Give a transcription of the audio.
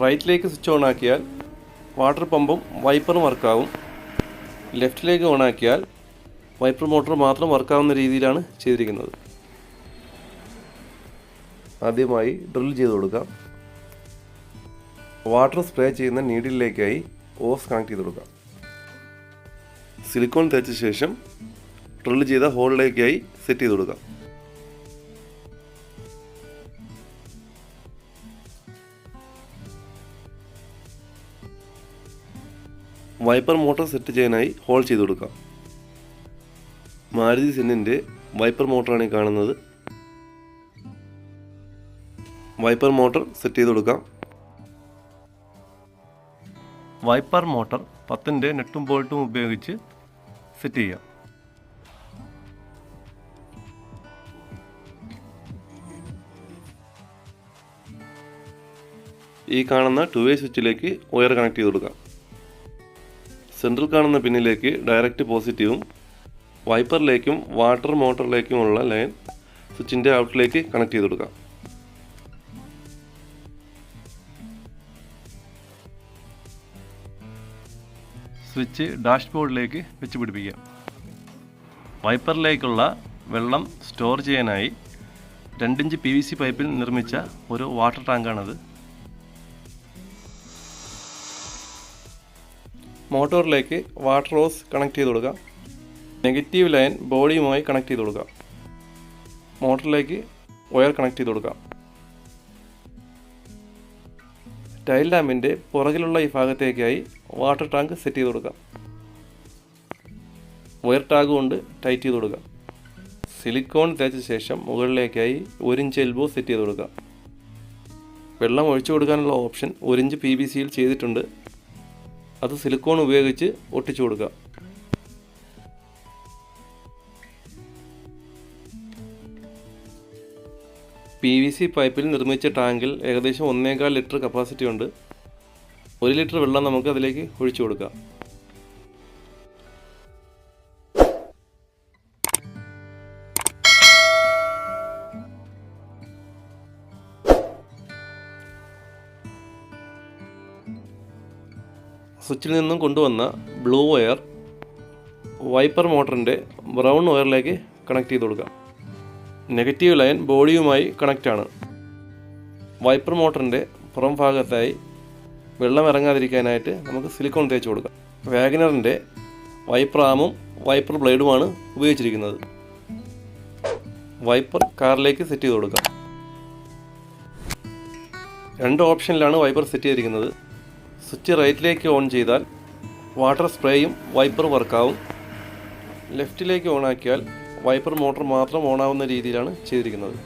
റൈറ്റിലേക്ക് switch on ആക്കിയാൽ water പമ്പും വൈപ്പറും വർക്കാവും. ലെഫ്റ്റിലേക്ക് ഓൺ ആക്കിയാൽ വൈപ്പർ മോട്ടോർ മാത്രം വർക്കാവുന്ന രീതിയിലാണ് ചെയ്തിരിക്കുന്നത്. ആദ്യമായി ഡ്രിൽ ചെയ്ത് കൊടുക്കാം. വാട്ടർ സ്പ്രേ ചെയ്യുന്ന നീഡിലേക്കായി ഓസ് കണക്ട് ചെയ്ത് കൊടുക്കാം. സിലിക്കോൺ തേച്ച ശേഷം ഡ്രിൽ ചെയ്ത ഹോളിലേക്കായി സെറ്റ് ചെയ്ത് കൊടുക്കാം. വൈപ്പർ മോട്ടോർ സെറ്റ് ചെയ്യാനായി ഹോൾ ചെയ്ത് കൊടുക്കാം. മാരുതി സെന്നിൻ്റെ വൈപ്പർ മോട്ടറാണ് ഈ കാണുന്നത്. വൈപ്പർ മോട്ടോർ സെറ്റ് ചെയ്ത് കൊടുക്കാം. വൈപ്പർ മോട്ടോർ 10ൻ്റെ നെട്ടും ബോൾട്ടും ഉപയോഗിച്ച് സെറ്റ് ചെയ്യാം. ഈ കാണുന്ന 2-വേ സ്വിച്ചിലേക്ക് വയർ കണക്ട് ചെയ്ത് കൊടുക്കാം. സെൻട്രൽ കാണുന്ന പിന്നിലേക്ക് ഡയറക്റ്റ് പോസിറ്റീവും വൈപ്പറിലേക്കും വാട്ടർ മോട്ടറിലേക്കുമുള്ള ലൈൻ സ്വിച്ചിൻ്റെ ഔട്ടിലേക്ക് കണക്ട് ചെയ്ത് കൊടുക്കാം. സ്വിച്ച് ഡാഷ്ബോർഡിലേക്ക് വെച്ച് പിടിപ്പിക്കാം. വൈപ്പറിലേക്കുള്ള വെള്ളം സ്റ്റോർ ചെയ്യാനായി 2 ഇഞ്ച് PVC പൈപ്പിൽ നിർമ്മിച്ച ഒരു വാട്ടർ ടാങ്കാണത്. മോട്ടോറിലേക്ക് വാട്ടർ ഹോസ് കണക്ട് ചെയ്ത് കൊടുക്കാം. നെഗറ്റീവ് ലൈൻ ബോഡിയുമായി കണക്ട് ചെയ്ത് കൊടുക്കാം. മോട്ടറിലേക്ക് വയർ കണക്ട് ചെയ്ത് കൊടുക്കാം. ടൈൽ ലാമ്പിൻ്റെ പുറകിലുള്ള ഈ ഭാഗത്തേക്കായി വാട്ടർ ടാങ്ക് സെറ്റ് ചെയ്ത് കൊടുക്കാം. വയർ ടാഗ് കൊണ്ട് ടൈറ്റ് ചെയ്ത് കൊടുക്കാം. സിലിക്കോൺ തേച്ച ശേഷം മുകളിലേക്കായി 1 ഇഞ്ച് എൽബോ സെറ്റ് ചെയ്ത് കൊടുക്കാം. വെള്ളം ഒഴിച്ചു കൊടുക്കാനുള്ള ഓപ്ഷൻ 1 ഇഞ്ച് PVCയിൽ ചെയ്തിട്ടുണ്ട്. അത് സിലിക്കോൺ ഉപയോഗിച്ച് ഒട്ടിച്ചു കൊടുക്കുക. PVC പൈപ്പിൽ നിർമ്മിച്ച ടാങ്കിൽ ഏകദേശം 1.25 ലിറ്റർ കപ്പാസിറ്റി ഉണ്ട്. 1 ലിറ്റർ വെള്ളം നമുക്ക് അതിലേക്ക് ഒഴിച്ചു കൊടുക്കാം. സ്വിച്ചിൽ നിന്നും കൊണ്ടുവന്ന ബ്ലൂ വയർ വൈപ്പർ മോട്ടറിൻ്റെ ബ്രൗൺ വയറിലേക്ക് കണക്ട് ചെയ്ത് കൊടുക്കാം. നെഗറ്റീവ് ലൈൻ ബോഡിയുമായി കണക്റ്റാണ്. വൈപ്പർ മോട്ടറിൻ്റെ പുറം ഭാഗത്തായി വെള്ളം ഇറങ്ങാതിരിക്കാനായിട്ട് നമുക്ക് സിലിക്കോൺ തേച്ച് കൊടുക്കാം. വാഗനറിൻ്റെ വൈപ്പർ ആമും വൈപ്പർ ബ്ലേഡുമാണ് ഉപയോഗിച്ചിരിക്കുന്നത്. വൈപ്പർ കാറിലേക്ക് സെറ്റ് ചെയ്ത് കൊടുക്കാം. 2 ഓപ്ഷനിലാണ് വൈപ്പർ സെറ്റ് ചെയ്തിരിക്കുന്നത്. സ്വിച്ച് റൈറ്റിലേക്ക് ഓൺ ചെയ്താൽ വാട്ടർ സ്പ്രേയും വൈപ്പറും വർക്കാവും. ലെഫ്റ്റിലേക്ക് ഓൺ ആക്കിയാൽ വൈപ്പർ മോട്ടോർ മാത്രം ഓണാവുന്ന രീതിയിലാണ് ചെയ്തിരിക്കുന്നത്.